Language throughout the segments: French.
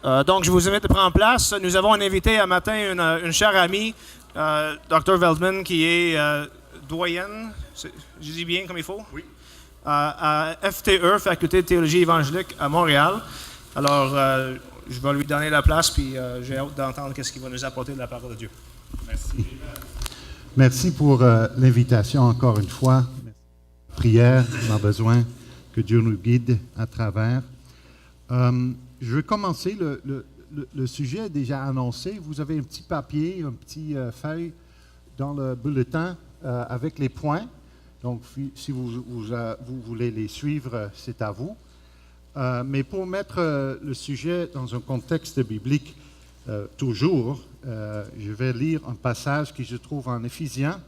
Donc, je vous invite à prendre place. Nous avons un invité à matin, une chère amie, Dr. Veldman, qui est doyenne, je dis bien comme il faut, Oui. À FTE, Faculté de théologie évangélique à Montréal. Alors, je vais lui donner la place, puis j'ai hâte d'entendre qu'est-ce qu'il va nous apporter de la parole de Dieu. Merci. Merci pour l'invitation encore une fois. Prière, on a besoin que Dieu nous guide à travers. Je vais commencer. Le sujet est déjà annoncé. Vous avez un petit papier, un petit feuille dans le bulletin avec les points. Donc, si vous voulez les suivre, c'est à vous. Mais pour mettre le sujet dans un contexte biblique, toujours, je vais lire un passage qui se trouve en Éphésiens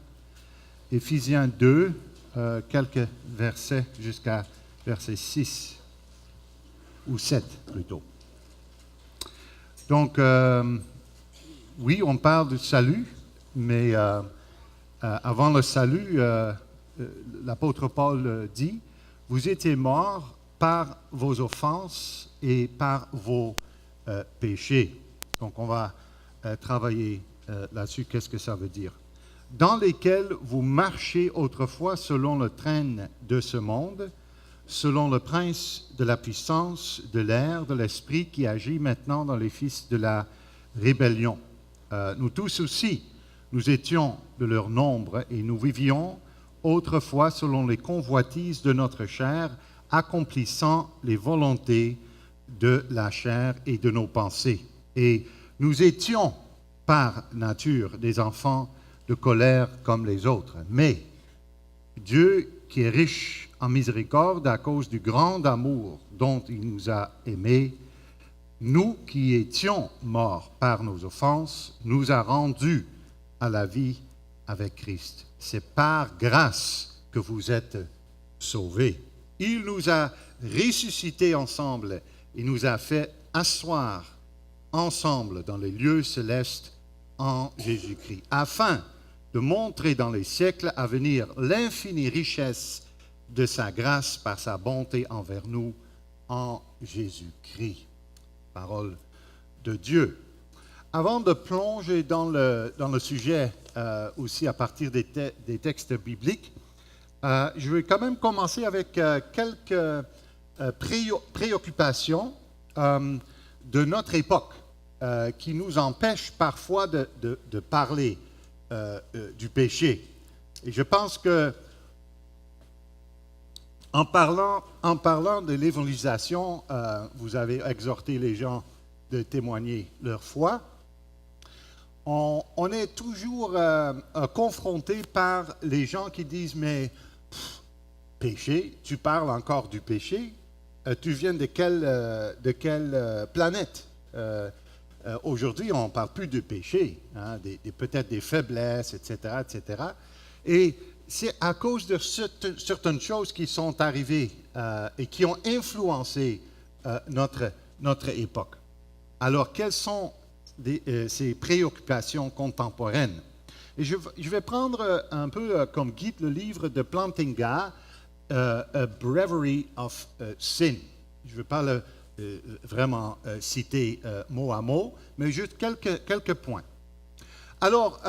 2, quelques versets jusqu'à verset 6 ou 7 plutôt. Donc, oui, on parle du salut, mais avant le salut, l'apôtre Paul dit, « Vous étiez morts par vos offenses et par vos péchés. » Donc, on va travailler là-dessus. Qu'est-ce que ça veut dire? Dans lesquels vous marchez autrefois selon le train de ce monde, selon le prince de la puissance de l'air, de l'esprit qui agit maintenant dans les fils de la rébellion. Nous tous aussi, nous étions de leur nombre et nous vivions autrefois selon les convoitises de notre chair, accomplissant les volontés de la chair et de nos pensées. Et nous étions par nature des enfants de colère comme les autres. Mais Dieu, qui est riche en miséricorde à cause du grand amour dont il nous a aimés, nous qui étions morts par nos offenses, nous a rendus à la vie avec Christ. C'est par grâce que vous êtes sauvés. Il nous a ressuscités ensemble et nous a fait asseoir ensemble dans les lieux célestes en Jésus-Christ, afin de montrer dans les siècles à venir l'infinie richesse de sa grâce par sa bonté envers nous en Jésus-Christ. Parole de Dieu. Avant de plonger dans le sujet, aussi à partir des textes bibliques, je vais quand même commencer avec quelques préoccupations de notre époque qui nous empêchent parfois de parler du péché. Et je pense que en parlant de l'évangélisation, vous avez exhorté les gens de témoigner leur foi. On est toujours confronté par les gens qui disent « Mais péché, tu parles encore du péché, tu viens de quelle planète ?» Aujourd'hui, on ne parle plus de péché, hein, peut-être des faiblesses, etc., etc. Et c'est à cause de certaines choses qui sont arrivées et qui ont influencé notre époque. Alors, quelles sont ces préoccupations contemporaines? Et je vais prendre un peu comme guide le livre de Plantinga, A Breviary of Sin. Je ne vais pas le vraiment citer mot à mot, mais juste quelques points. Alors,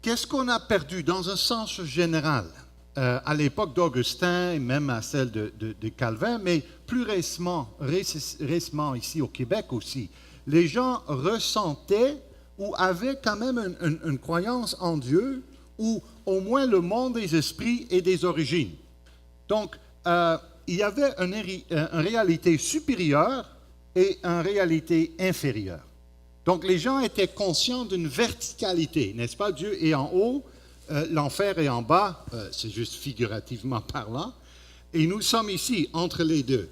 qu'est-ce qu'on a perdu dans un sens général à l'époque d'Augustin et même à celle de Calvin, mais plus récemment ici au Québec aussi, les gens ressentaient ou avaient quand même une croyance en Dieu ou au moins le monde des esprits et des origines. Donc, il y avait une réalité supérieure et une réalité inférieure. Donc, les gens étaient conscients d'une verticalité, n'est-ce pas? Dieu est en haut, l'enfer est en bas, c'est juste figurativement parlant, et nous sommes ici, entre les deux.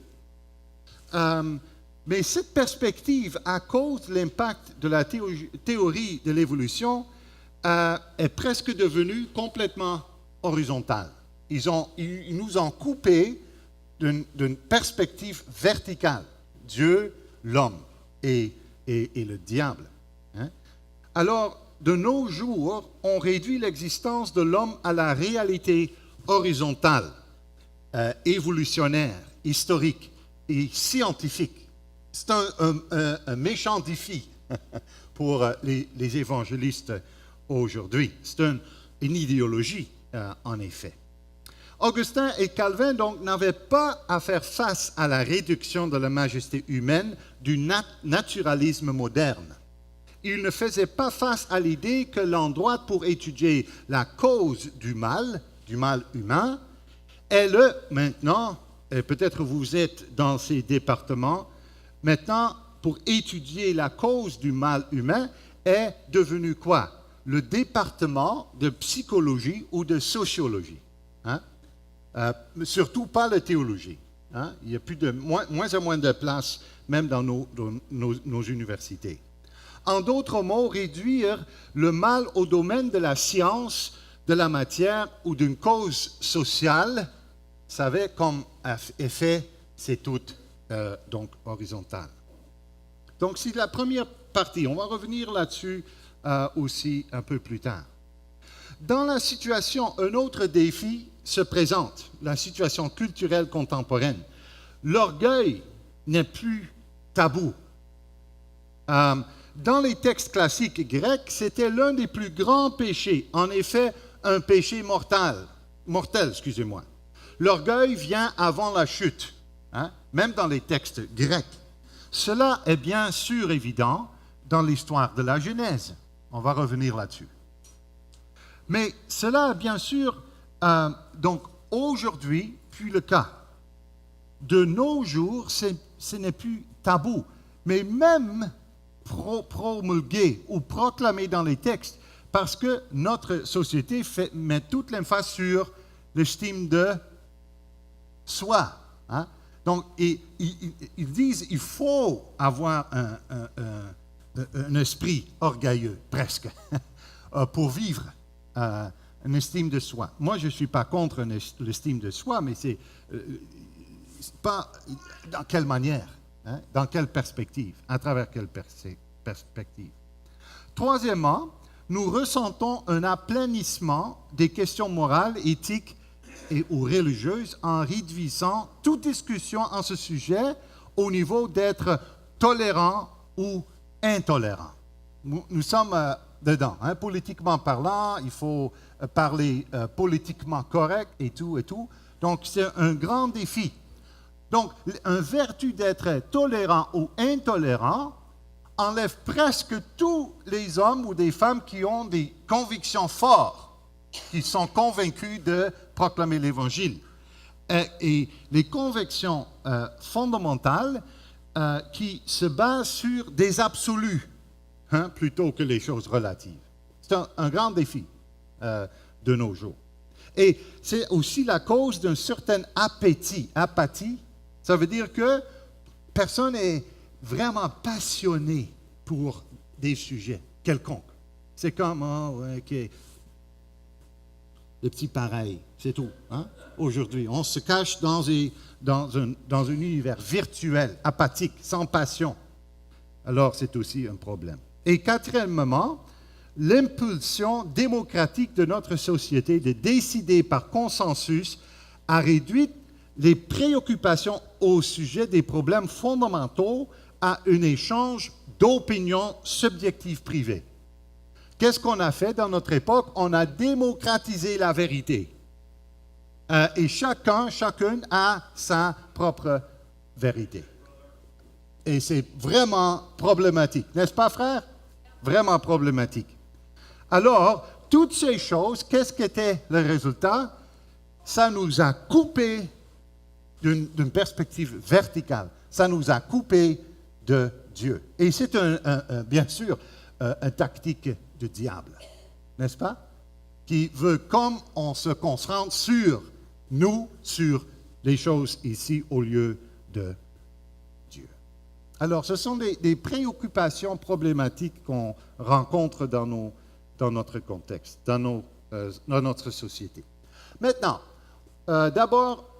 Mais cette perspective, à cause de l'impact de la théorie de l'évolution, est presque devenue complètement horizontale. Ils nous ont coupé d'une perspective verticale. Dieu, l'homme et le diable. Hein? Alors, de nos jours, on réduit l'existence de l'homme à la réalité horizontale, évolutionnaire, historique et scientifique. c'est un méchant défi pour les évangélistes aujourd'hui. C'est une idéologie, en effet. Augustin et Calvin, donc, n'avaient pas à faire face à la réduction de la majesté humaine du naturalisme moderne. Ils ne faisaient pas face à l'idée que l'endroit pour étudier la cause du mal humain, est maintenant, et peut-être vous êtes dans ces départements, maintenant, pour étudier la cause du mal humain, est devenu quoi? Le département de psychologie ou de sociologie. Hein? Surtout pas la théologie. Hein? Il y a moins en moins de place, même dans nos universités. En d'autres mots, réduire le mal au domaine de la science, de la matière ou d'une cause sociale, vous savez, comme effet, c'est tout donc horizontal. Donc, c'est la première partie. On va revenir là-dessus aussi un peu plus tard. Dans la situation, un autre défi se présente, la situation culturelle contemporaine. L'orgueil n'est plus tabou. Dans les textes classiques grecs, c'était l'un des plus grands péchés. En effet, un péché mortel, excusez-moi. L'orgueil vient avant la chute, hein, même dans les textes grecs. Cela est bien sûr évident dans l'histoire de la Genèse. On va revenir là-dessus. Mais cela est bien sûr, donc aujourd'hui, plus le cas. De nos jours, ce n'est plus tabou. Mais même promulgué ou proclamé dans les textes, parce que notre société met toute l'emphase sur l'estime de soi. Hein? Donc, ils disent qu'il faut avoir un esprit orgueilleux, presque, pour vivre une estime de soi. Moi, je ne suis pas contre l'estime de soi, mais c'est pas dans quelle manière, hein? Dans quelle perspective, à travers quelle perspective. Troisièmement, nous ressentons un aplanissement des questions morales, éthiques ou religieuses en réduisant toute discussion en ce sujet au niveau d'être tolérant ou intolérant. Nous sommes dedans. Hein? Politiquement parlant, il faut parler politiquement correct et tout et tout. Donc, c'est un grand défi. Donc, une vertu d'être tolérant ou intolérant enlève presque tous les hommes ou des femmes qui ont des convictions fortes, qui sont convaincus de proclamer l'Évangile. Et les convictions fondamentales qui se basent sur des absolus, hein, plutôt que les choses relatives. C'est un grand défi de nos jours. Et c'est aussi la cause d'un certain apathie. Ça veut dire que personne n'est vraiment passionné pour des sujets quelconques. C'est comme, OK, le petit pareil, c'est tout. Hein? Aujourd'hui, on se cache dans un univers virtuel, apathique, sans passion. Alors, c'est aussi un problème. Et quatrièmement, l'impulsion démocratique de notre société de décider par consensus a réduit les préoccupations au sujet des problèmes fondamentaux à un échange d'opinions subjectives privées. Qu'est-ce qu'on a fait dans notre époque? On a démocratisé la vérité. Et chacune a sa propre vérité. Et c'est vraiment problématique. N'est-ce pas, frère? Vraiment problématique. Alors, toutes ces choses, qu'est-ce qu'était le résultat? Ça nous a coupé d'une perspective verticale. Ça nous a coupé de Dieu. Et c'est bien sûr une tactique du diable, n'est-ce pas? Qui veut, comme on se concentre sur nous, sur les choses ici au lieu de Dieu. Alors, ce sont des préoccupations problématiques qu'on rencontre dans notre contexte, dans notre société. Maintenant, d'abord,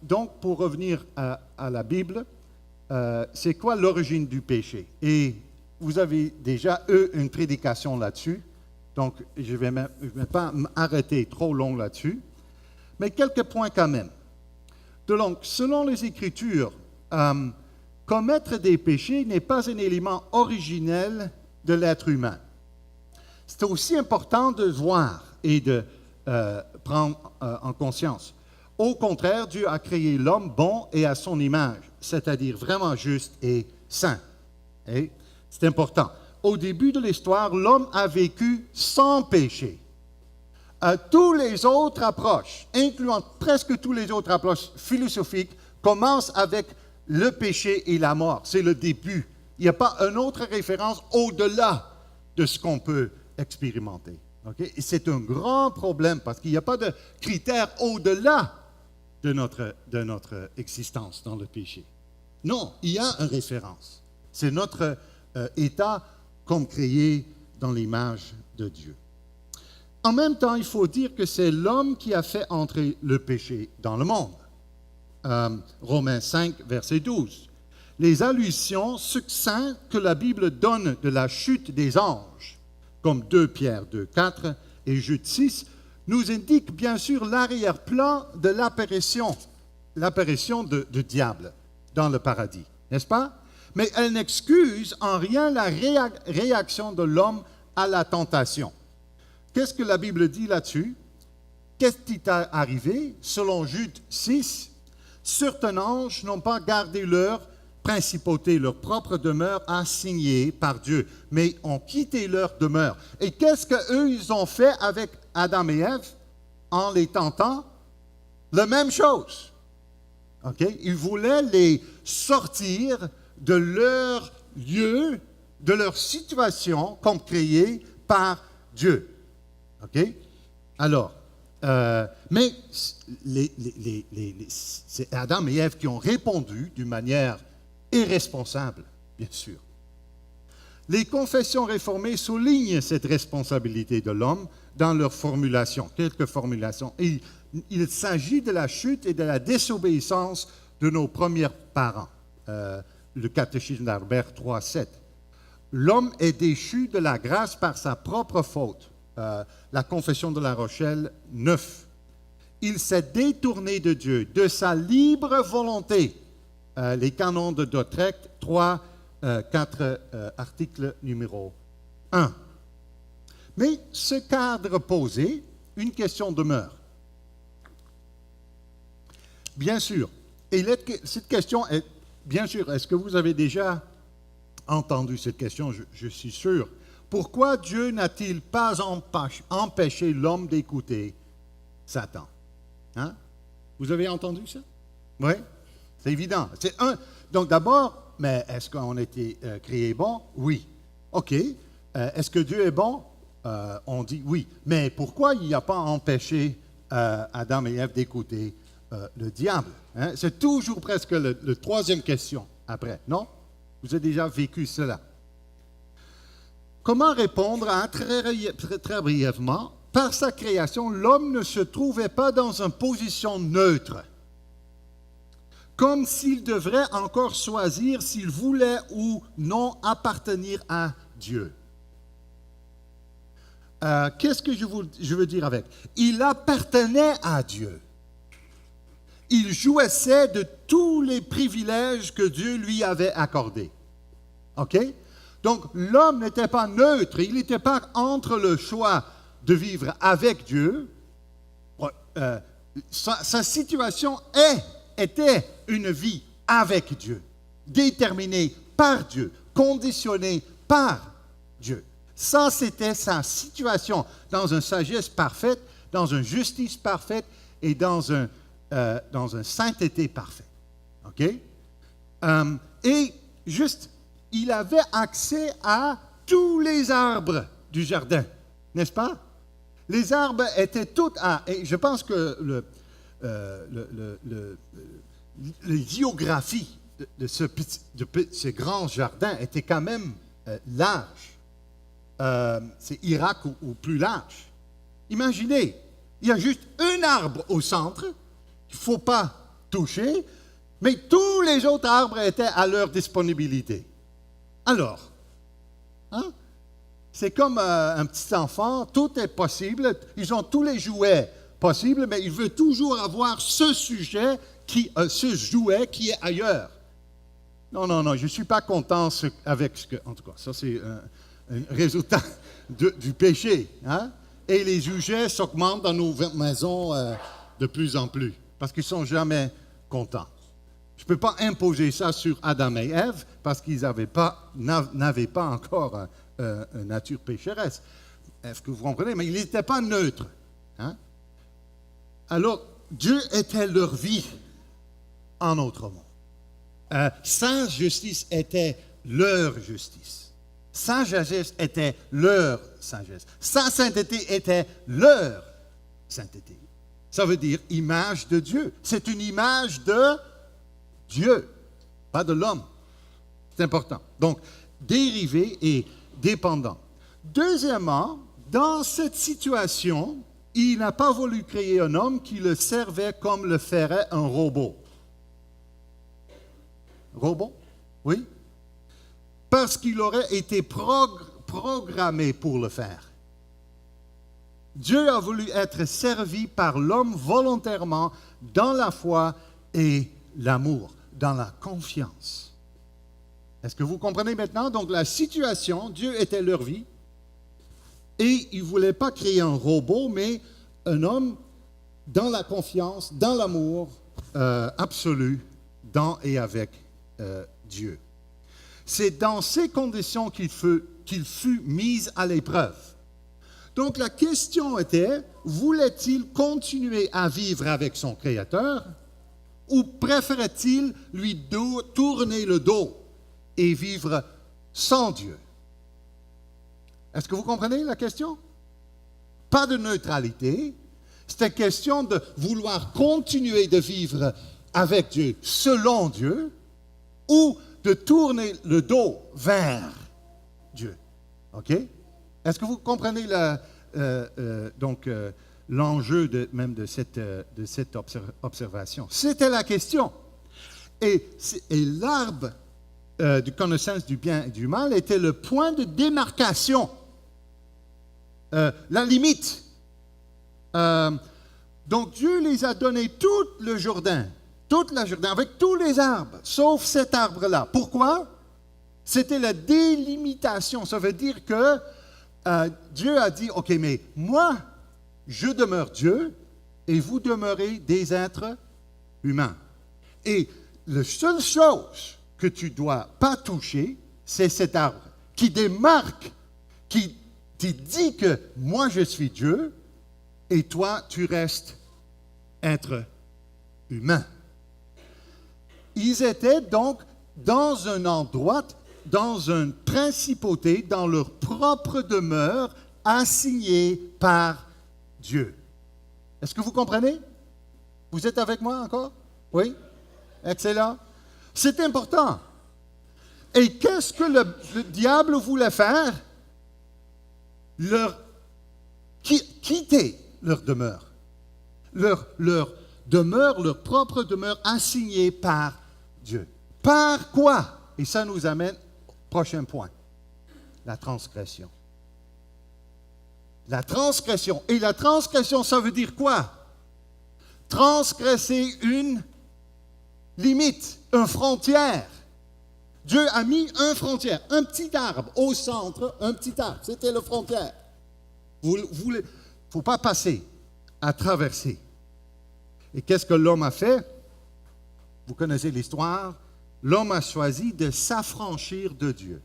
donc, pour revenir à la Bible, c'est quoi l'origine du péché? Et vous avez déjà eu une prédication là-dessus, donc je ne vais pas m'arrêter trop long là-dessus, mais quelques points quand même. Donc, selon les Écritures, commettre des péchés n'est pas un élément originel de l'être humain. C'est aussi important de voir et de prendre en conscience. Au contraire, Dieu a créé l'homme bon et à son image, c'est-à-dire vraiment juste et saint. Et c'est important. Au début de l'histoire, l'homme a vécu sans péché. Tous les autres approches, incluant presque toutes les autres approches philosophiques, commencent avec le péché et la mort. C'est le début. Il n'y a pas une autre référence au-delà de ce qu'on peut expérimenter. Okay? Et c'est un grand problème parce qu'il n'y a pas de critères au-delà de notre existence dans le péché. Non, il y a une référence. C'est notre état comme créé dans l'image de Dieu. En même temps, il faut dire que c'est l'homme qui a fait entrer le péché dans le monde. Romains 5, verset 12. Les allusions succinctes que la Bible donne de la chute des anges, comme 2 Pierre 2, 4 et Jude 6, nous indiquent bien sûr l'arrière-plan de l'apparition de diable dans le paradis, n'est-ce pas? Mais elle n'excuse en rien la réaction de l'homme à la tentation. Qu'est-ce que la Bible dit là-dessus? Qu'est-ce qui est arrivé? Selon Jude 6, certains anges n'ont pas gardé leur principauté, leur propre demeure assignée par Dieu, mais ont quitté leur demeure. Et qu'est-ce qu'eux, ils ont fait avec Adam et Ève en les tentant? La même chose. Okay? Ils voulaient les sortir de leur lieu, de leur situation comme créée par Dieu. OK? Alors, mais c'est Adam et Ève qui ont répondu d'une manière irresponsable, bien sûr. Les confessions réformées soulignent cette responsabilité de l'homme dans leurs formulations, quelques formulations. Il s'agit de la chute et de la désobéissance de nos premiers parents. Le catéchisme d'Albert 3.7. L'homme est déchu de la grâce par sa propre faute. La confession de La Rochelle 9. Il s'est détourné de Dieu, de sa libre volonté. Les canons de Dordrecht 3, 4, article numéro 1. Mais ce cadre posé, une question demeure. Bien sûr, et cette question est, bien sûr, est-ce que vous avez déjà entendu cette question? Je suis sûr. Pourquoi Dieu n'a-t-il pas empêché l'homme d'écouter Satan? Hein? Vous avez entendu ça? Oui, c'est évident. Donc d'abord, mais est-ce qu'on a été créé bon? Oui. OK. Est-ce que Dieu est bon? On dit oui. Mais pourquoi il n'a pas empêché Adam et Ève d'écouter le diable? Hein? C'est toujours presque la troisième question après, non? Vous avez déjà vécu cela. Comment répondre à très brièvement? Par sa création, l'homme ne se trouvait pas dans une position neutre, comme s'il devrait encore choisir s'il voulait ou non appartenir à Dieu. Qu'est-ce que je veux dire avec? Il appartenait à Dieu. Il jouissait de tous les privilèges que Dieu lui avait accordés. OK? Donc, l'homme n'était pas neutre, il n'était pas entre le choix de vivre avec Dieu. Sa situation était une vie avec Dieu, déterminée par Dieu, conditionnée par Dieu. Ça, c'était sa situation dans une sagesse parfaite, dans une justice parfaite et dans une sainteté parfaite. OK? Et juste, il avait accès à tous les arbres du jardin, n'est-ce pas? Les arbres étaient tous et je pense que la géographie de ce grand jardin était quand même large. C'est Irak ou plus large. Imaginez, il y a juste un arbre au centre qu'il ne faut pas toucher, mais tous les autres arbres étaient à leur disponibilité. Alors, hein? C'est comme un petit enfant, tout est possible, ils ont tous les jouets possibles, mais il veut toujours avoir ce jouet qui est ailleurs. Non, je ne suis pas content avec ce que... En tout cas, ça c'est un résultat du péché. Hein? Et les sujets s'augmentent dans nos maisons de plus en plus, parce qu'ils ne sont jamais contents. Je ne peux pas imposer ça sur Adam et Ève, parce qu'ils n'avaient pas encore une nature pécheresse. Est-ce que vous comprenez? Mais ils n'étaient pas neutres. Hein? Alors, Dieu était leur vie, en autre mot. Sa justice était leur justice. Sa sagesse était leur sagesse. Sa sainteté était leur sainteté. Ça veut dire image de Dieu. C'est une image de Dieu, pas de l'homme. C'est important. Donc, dérivé et dépendant. Deuxièmement, dans cette situation, il n'a pas voulu créer un homme qui le servait comme le ferait un robot. Robot? Oui. Parce qu'il aurait été programmé pour le faire. Dieu a voulu être servi par l'homme volontairement dans la foi et l'amour, dans la confiance. Est-ce que vous comprenez maintenant? Donc la situation, Dieu était leur vie, et il ne voulait pas créer un robot, mais un homme dans la confiance, dans l'amour absolu, dans et avec Dieu. C'est dans ces conditions qu'il fut mis à l'épreuve. Donc la question était, voulait-il continuer à vivre avec son Créateur ou préférait-il lui tourner le dos et vivre sans Dieu? Est-ce que vous comprenez la question? Pas de neutralité. C'était question de vouloir continuer de vivre avec Dieu, selon Dieu, ou de tourner le dos vers Dieu. OK? Est-ce que vous comprenez l'enjeu même de cette observation? C'était la question. Et l'arbre de connaissance du bien et du mal était le point de démarcation, la limite. Donc Dieu les a donné tout le Jourdain, avec tous les arbres, sauf cet arbre-là. Pourquoi? C'était la délimitation. Ça veut dire que Dieu a dit, OK, mais moi, je demeure Dieu et vous demeurez des êtres humains. Et la seule chose que tu ne dois pas toucher, c'est cet arbre qui démarque, qui dit que moi, je suis Dieu et toi, tu restes être humain. Ils étaient donc dans un endroit, dans une principauté, dans leur propre demeure, assignée par Dieu. Est-ce que vous comprenez? Vous êtes avec moi encore? Oui? Excellent. C'est important. Et qu'est-ce que le diable voulait faire? Quitter leur demeure. Leur demeure, leur propre demeure assignée par Dieu. Par quoi? Et ça nous amène au prochain point. La transgression. La transgression. Et la transgression, ça veut dire quoi? Transgresser une limite, une frontière. Dieu a mis une frontière, un petit arbre au centre, un petit arbre. C'était la frontière. Il ne faut pas passer, à traverser. Et qu'est-ce que l'homme a fait? Vous connaissez l'histoire. L'homme a choisi de s'affranchir de Dieu.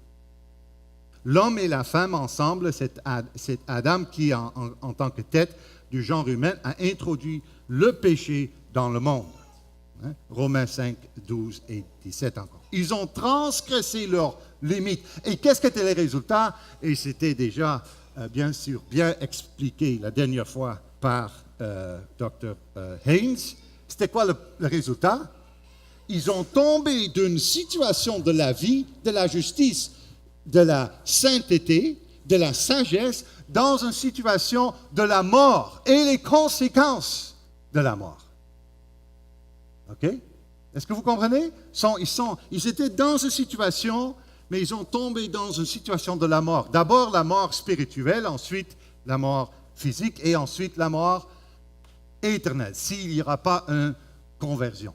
L'homme et la femme ensemble, c'est Adam qui, en tant que tête du genre humain, a introduit le péché dans le monde. Hein? Romains 5, 12 et 17 encore. Ils ont transgressé leurs limites. Et qu'est-ce qu'étaient les résultats? Et c'était déjà, bien sûr, bien expliqué la dernière fois par Dr. Haynes. C'était quoi le résultat? Ils ont tombé d'une situation de la vie, de la justice, de la sainteté, de la sagesse, dans une situation de la mort et les conséquences de la mort. OK? Est-ce que vous comprenez? Ils étaient dans une situation, mais ils ont tombé dans une situation de la mort. D'abord la mort spirituelle, ensuite la mort physique et ensuite la mort éternelle, s'il n'y aura pas une conversion,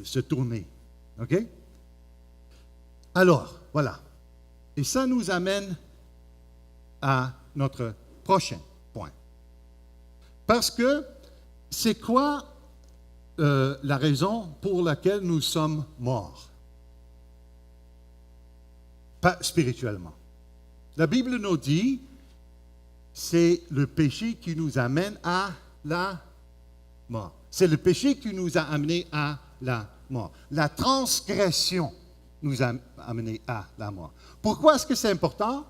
se tourner. OK? Alors, voilà. Et ça nous amène à notre prochain point. Parce que c'est quoi la raison pour laquelle nous sommes morts? Pas spirituellement. La Bible nous dit, c'est le péché qui nous amène à la mort. C'est le péché qui nous a amenés à la mort. La transgression nous a amenés à la mort. Pourquoi est-ce que c'est important?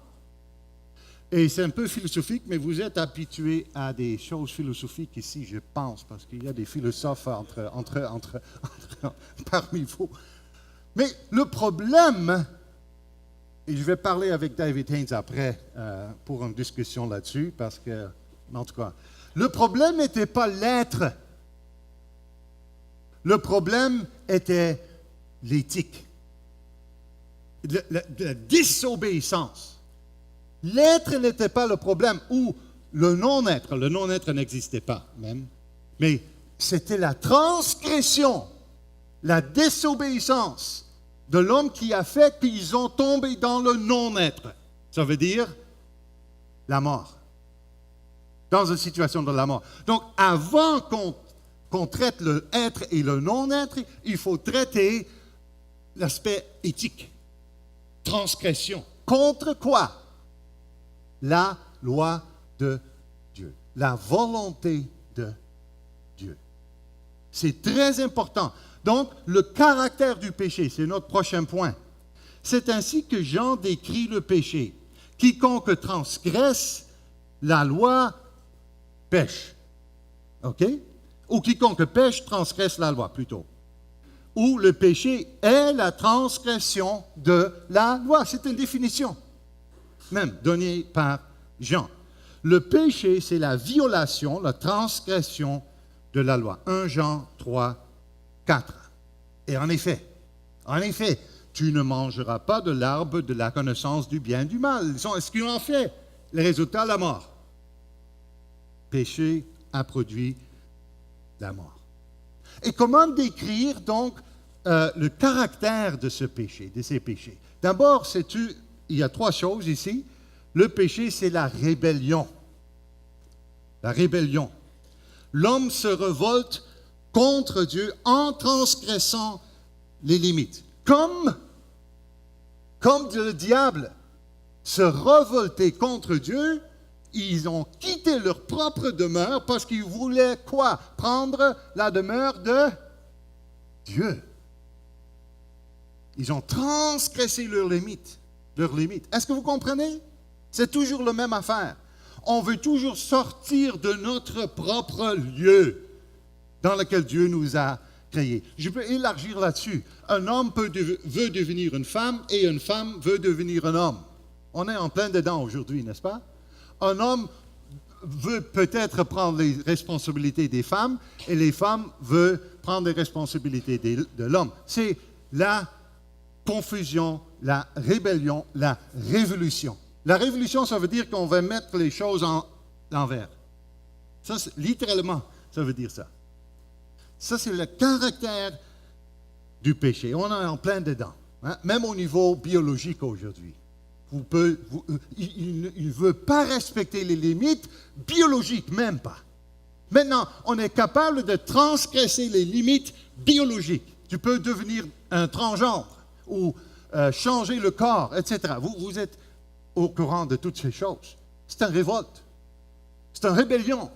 Et c'est un peu philosophique, mais vous êtes habitués à des choses philosophiques ici, je pense, parce qu'il y a des philosophes parmi vous. Mais le problème, et je vais parler avec David Haynes après pour une discussion là-dessus, parce que, en tout cas, le problème n'était pas l'être. Le problème était l'éthique, la désobéissance. L'être n'était pas le problème, ou le non-être. Le non-être n'existait pas même, mais c'était la transgression, la désobéissance de l'homme qui a fait qu'ils ont tombé dans le non-être. Ça veut dire la mort. Dans une situation de la mort. Donc, avant qu'on traite le être et le non-être, il faut traiter l'aspect éthique. Transgression. Contre quoi? La loi de Dieu. La volonté de Dieu. C'est très important. Donc, le caractère du péché, c'est notre prochain point. C'est ainsi que Jean décrit le péché. Quiconque transgresse la loi pêche. OK? Ou quiconque pêche transgresse la loi, plutôt. Ou le péché est la transgression de la loi. C'est une définition, même donnée par Jean. Le péché, c'est la violation, la transgression de la loi. 1 Jean 3, 4. Et en effet, tu ne mangeras pas de l'arbre de la connaissance du bien et du mal. Ce qu'ils ont fait, le résultat, la mort. Péché a produit la mort. Et comment décrire donc le caractère de ce péché, de ces péchés? D'abord, il y a 3 choses ici. Le péché, c'est la rébellion. La rébellion. L'homme se révolte contre Dieu en transgressant les limites. Comme le diable se révoltait contre Dieu, ils ont quitté leur propre demeure parce qu'ils voulaient quoi? Prendre la demeure de Dieu. Ils ont transgressé leurs limites. Est-ce que vous comprenez? C'est toujours la même affaire. On veut toujours sortir de notre propre lieu dans lequel Dieu nous a créés. Je peux élargir là-dessus. Un homme veut devenir une femme et une femme veut devenir un homme. On est en plein dedans aujourd'hui, n'est-ce pas? Un homme veut peut-être prendre les responsabilités des femmes et les femmes veulent prendre les responsabilités de l'homme. C'est la confusion, la rébellion, la révolution. La révolution, ça veut dire qu'on va mettre les choses en l'envers. Ça, littéralement, ça veut dire ça. Ça, c'est le caractère du péché. On est en plein dedans. Hein? Même au niveau biologique aujourd'hui. Il ne veut pas respecter les limites biologiques, même pas. Maintenant, on est capable de transgresser les limites biologiques. Tu peux devenir un transgenre ou changer le corps, etc. Vous êtes au courant de toutes ces choses. C'est une révolte. C'est une rébellion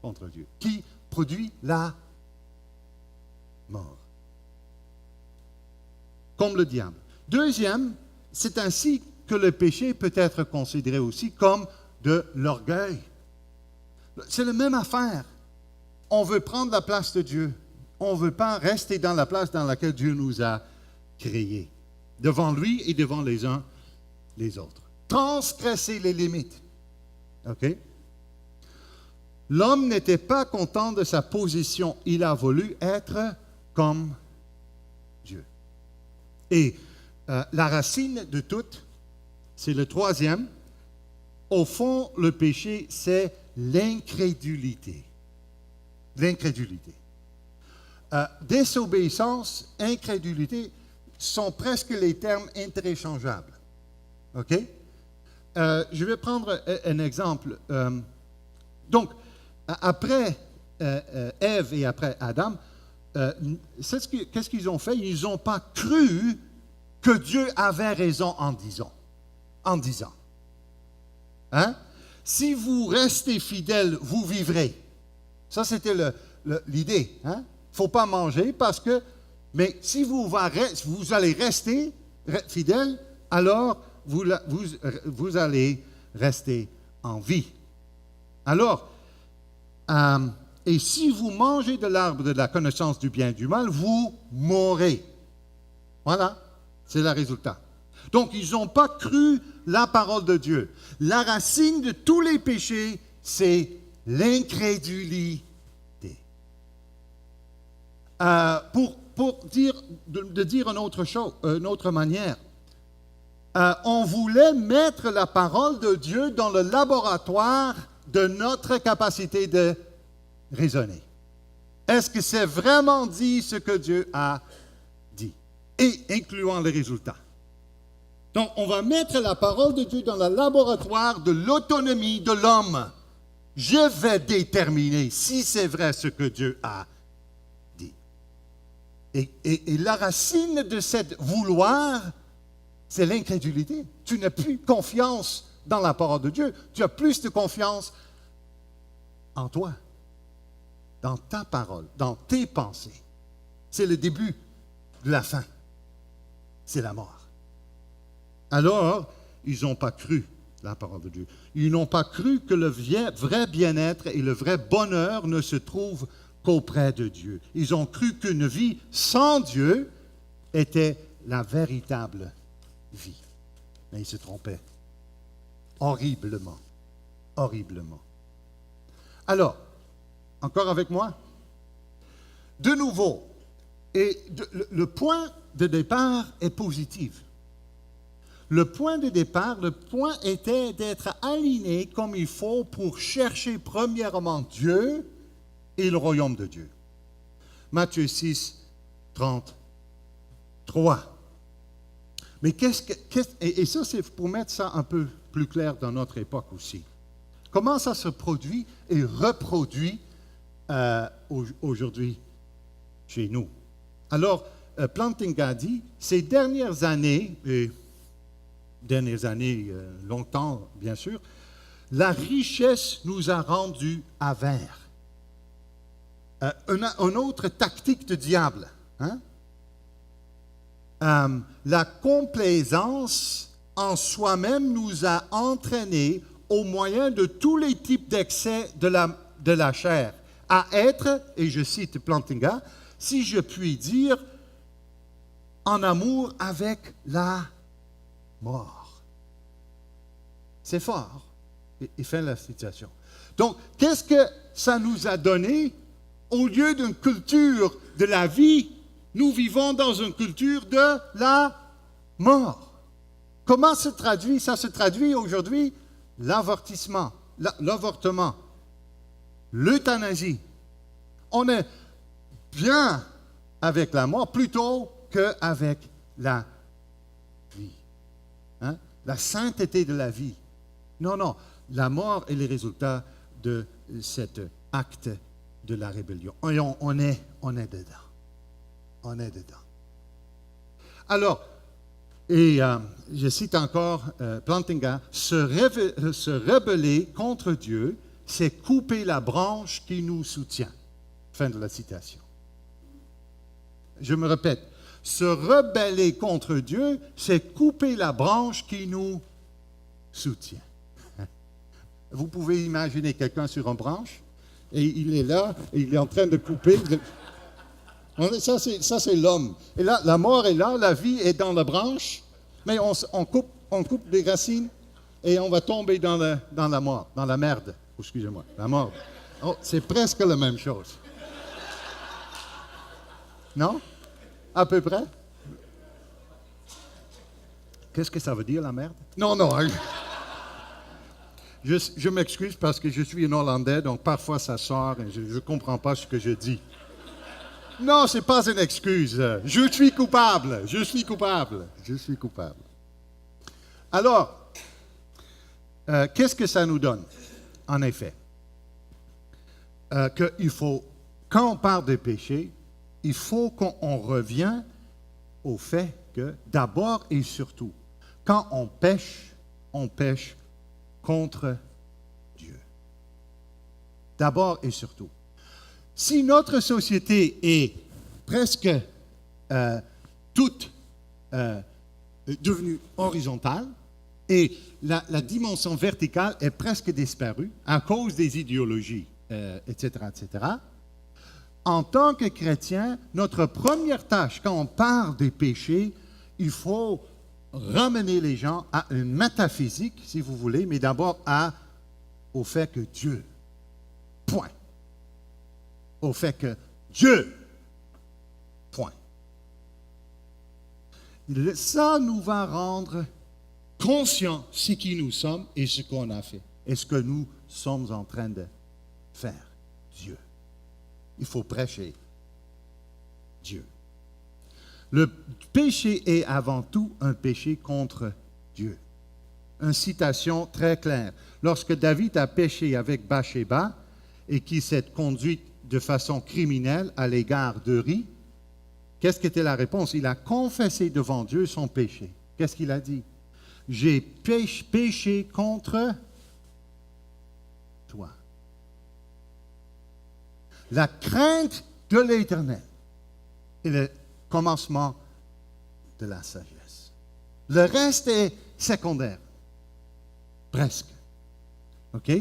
contre Dieu qui produit la mort. Comme le diable. Deuxième, c'est ainsi que le péché peut être considéré aussi comme de l'orgueil. C'est la même affaire. On veut prendre la place de Dieu. On ne veut pas rester dans la place dans laquelle Dieu nous a créés, devant lui et devant les uns les autres. Transgresser les limites. OK? L'homme n'était pas content de sa position. Il a voulu être comme Dieu. Et la racine de toutes, c'est le troisième. Au fond, le péché, c'est l'incrédulité. L'incrédulité. Désobéissance, incrédulité sont presque les termes interchangeables. OK? Je vais prendre un exemple. Donc, après Ève et après Adam, qu'est-ce qu'ils ont fait? Ils n'ont pas cru que Dieu avait raison en disant. Hein? Si vous restez fidèles, vous vivrez. Ça, c'était l'idée. Il ne faut pas manger parce que... Mais si vous allez rester fidèles, alors vous allez rester en vie. Alors, et si vous mangez de l'arbre de la connaissance du bien et du mal, vous mourrez. Voilà, c'est le résultat. Donc, ils n'ont pas cru la parole de Dieu. La racine de tous les péchés, c'est l'incrédulité. Pour dire une autre manière, on voulait mettre la parole de Dieu dans le laboratoire de notre capacité de raisonner. Est-ce que c'est vraiment dit ce que Dieu a dit? Et incluant les résultats. Donc, on va mettre la parole de Dieu dans le laboratoire de l'autonomie de l'homme. Je vais déterminer si c'est vrai ce que Dieu a dit. Et la racine de cette vouloir, c'est l'incrédulité. Tu n'as plus confiance dans la parole de Dieu. Tu as plus de confiance en toi, dans ta parole, dans tes pensées. C'est le début de la fin. C'est la mort. Alors, ils n'ont pas cru la parole de Dieu. Ils n'ont pas cru que le vrai bien-être et le vrai bonheur ne se trouvent qu'auprès de Dieu. Ils ont cru qu'une vie sans Dieu était la véritable vie. Mais ils se trompaient. Horriblement. Horriblement. Alors, encore avec moi? De nouveau, le point de départ est positif. Le point était d'être aligné comme il faut pour chercher premièrement Dieu et le royaume de Dieu. Matthieu 6, 33. Mais et ça, c'est pour mettre ça un peu plus clair dans notre époque aussi. Comment ça se produit et reproduit aujourd'hui chez nous? Alors, Plantinga dit, ces dernières années, longtemps bien sûr, la richesse nous a rendus avares. Une autre tactique de diable. La complaisance en soi-même nous a entraînés au moyen de tous les types d'excès de la chair, à être, et je cite Plantinga, si je puis dire, en amour avec la mort. C'est fort. Et fin de la citation. Donc, qu'est-ce que ça nous a donné? Au lieu d'une culture de la vie, nous vivons dans une culture de la mort. Comment se traduit? Ça se traduit aujourd'hui l'avortement, l'euthanasie. On est bien avec la mort plutôt qu'avec la vie. La sainteté de la vie. Non, la mort est le résultat de cet acte de la rébellion. Et on est dedans. On est dedans. Alors, et je cite encore Plantinga, se rebeller contre Dieu, c'est couper la branche qui nous soutient. Fin de la citation. Je me répète, se rebeller contre Dieu, c'est couper la branche qui nous soutient. Vous pouvez imaginer quelqu'un sur une branche, et il est là, et il est en train de couper. Ça, c'est l'homme. Et là, la mort est là, la vie est dans la branche, mais on coupe des racines, et on va tomber dans la mort, dans la merde. Excusez-moi, la mort. Oh, c'est presque la même chose. Non? À peu près? Qu'est-ce que ça veut dire, la merde? Non. Je m'excuse parce que je suis un Hollandais, donc parfois ça sort et je ne comprends pas ce que je dis. Non, ce n'est pas une excuse. Je suis coupable. Je suis coupable. Je suis coupable. Alors, qu'est-ce que ça nous donne, en effet? Qu'il faut, quand on parle de péché, il faut qu'on revienne au fait que, d'abord et surtout, quand on pêche contre Dieu. D'abord et surtout. Si notre société est presque toute devenue horizontale et la dimension verticale est presque disparue à cause des idéologies, etc., etc., en tant que chrétien, notre première tâche, quand on parle des péchés, il faut ramener les gens à une métaphysique, si vous voulez, mais d'abord au fait que Dieu, point. Au fait que Dieu, point. Ça nous va rendre conscients ce qui nous sommes et ce qu'on a fait et ce que nous sommes en train de faire. Dieu. Il faut prêcher Dieu. Le péché est avant tout un péché contre Dieu. Une citation très claire. Lorsque David a péché avec Bathsheba et qu'il s'est conduit de façon criminelle à l'égard d'Uri, qu'est-ce qu'était la réponse? Il a confessé devant Dieu son péché. Qu'est-ce qu'il a dit? J'ai péché contre toi. La crainte de l'Éternel est le commencement de la sagesse. Le reste est secondaire, presque. OK?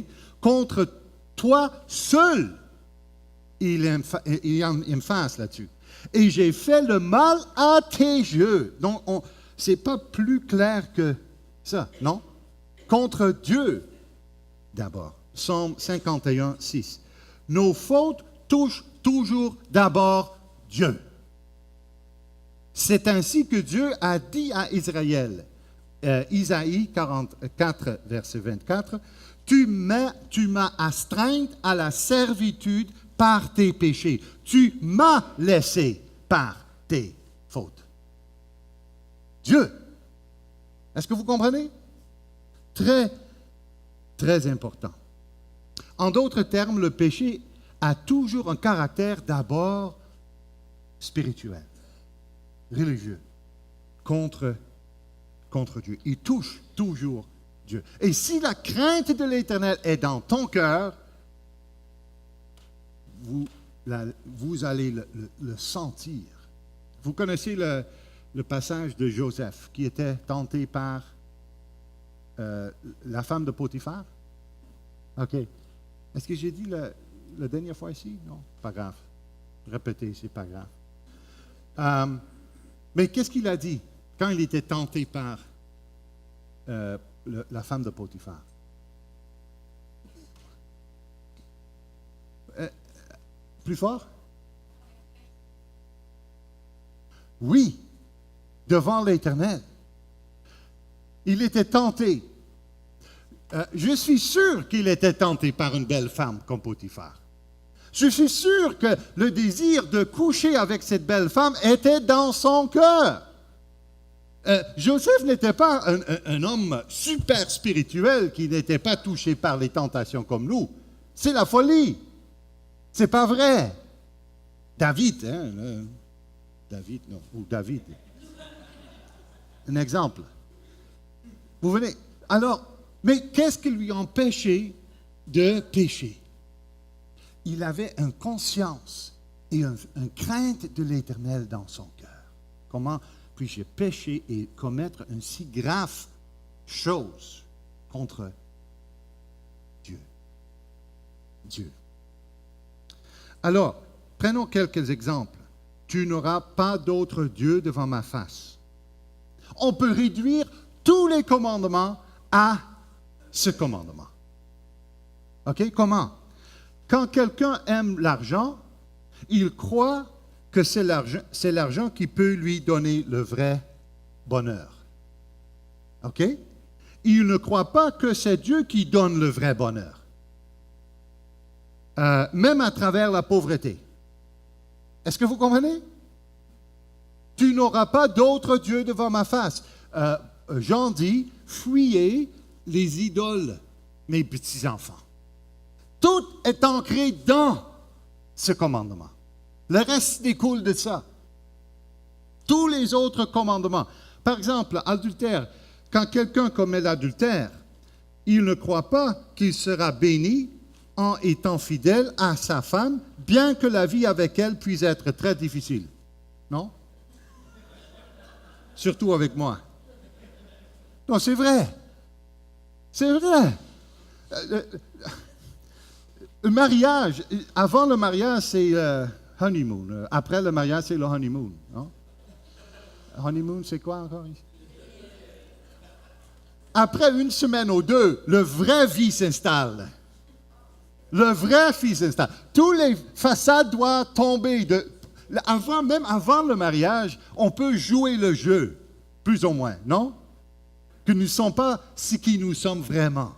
Contre toi seul, il emphase là-dessus. Et j'ai fait le mal à tes yeux. Donc, c'est pas plus clair que ça, non? Contre Dieu, d'abord. Psaume 51, 6. Nos fautes touchent toujours d'abord Dieu. C'est ainsi que Dieu a dit à Israël, Isaïe 44, verset 24, tu m'as astreint à la servitude par tes péchés. Tu m'as laissé par tes fautes. Dieu. Est-ce que vous comprenez? Très, très important. En d'autres termes, le péché a toujours un caractère d'abord spirituel, religieux, contre Dieu. Il touche toujours Dieu. Et si la crainte de l'Éternel est dans ton cœur, vous allez le sentir. Vous connaissez le passage de Joseph qui était tenté par la femme de Potiphar? OK. Est-ce que j'ai dit la dernière fois ici? Non, pas grave. Répétez, c'est pas grave. Mais qu'est-ce qu'il a dit quand il était tenté par la femme de Potiphar? Plus fort? Oui, devant l'Éternel. Il était tenté. Je suis sûr qu'il était tenté par une belle femme comme Potiphar. Je suis sûr que le désir de coucher avec cette belle femme était dans son cœur. Joseph n'était pas un homme super spirituel qui n'était pas touché par les tentations comme nous. C'est la folie. C'est pas vrai. David, David. Un exemple. Vous venez. Alors, mais qu'est-ce qui lui empêchait de pécher? Il avait une conscience et une crainte de l'Éternel dans son cœur. Comment puis-je pécher et commettre une si grave chose contre Dieu? Dieu. Alors, prenons quelques exemples. Tu n'auras pas d'autre Dieu devant ma face. On peut réduire tous les commandements à ce commandement. OK? Comment? Quand quelqu'un aime l'argent, il croit que c'est l'argent qui peut lui donner le vrai bonheur. OK? Il ne croit pas que c'est Dieu qui donne le vrai bonheur. Même à travers la pauvreté. Est-ce que vous comprenez? Tu n'auras pas d'autre Dieu devant ma face. Jean dit, fuyez les idoles, mes petits-enfants. Tout est ancré dans ce commandement. Le reste découle de ça. Tous les autres commandements. Par exemple, adultère. Quand quelqu'un commet l'adultère, il ne croit pas qu'il sera béni en étant fidèle à sa femme, bien que la vie avec elle puisse être très difficile. Non? Surtout avec moi. Non, c'est vrai. C'est vrai. Le mariage, avant le mariage, c'est honeymoon. Après le mariage, c'est le honeymoon. Non? Honeymoon, c'est quoi encore ici? Après une semaine ou deux, le vrai vie s'installe. Le vrai vie s'installe. Toutes les façades doivent tomber. Même avant le mariage, on peut jouer le jeu, plus ou moins, non? Que nous ne sommes pas ce qui nous sommes vraiment.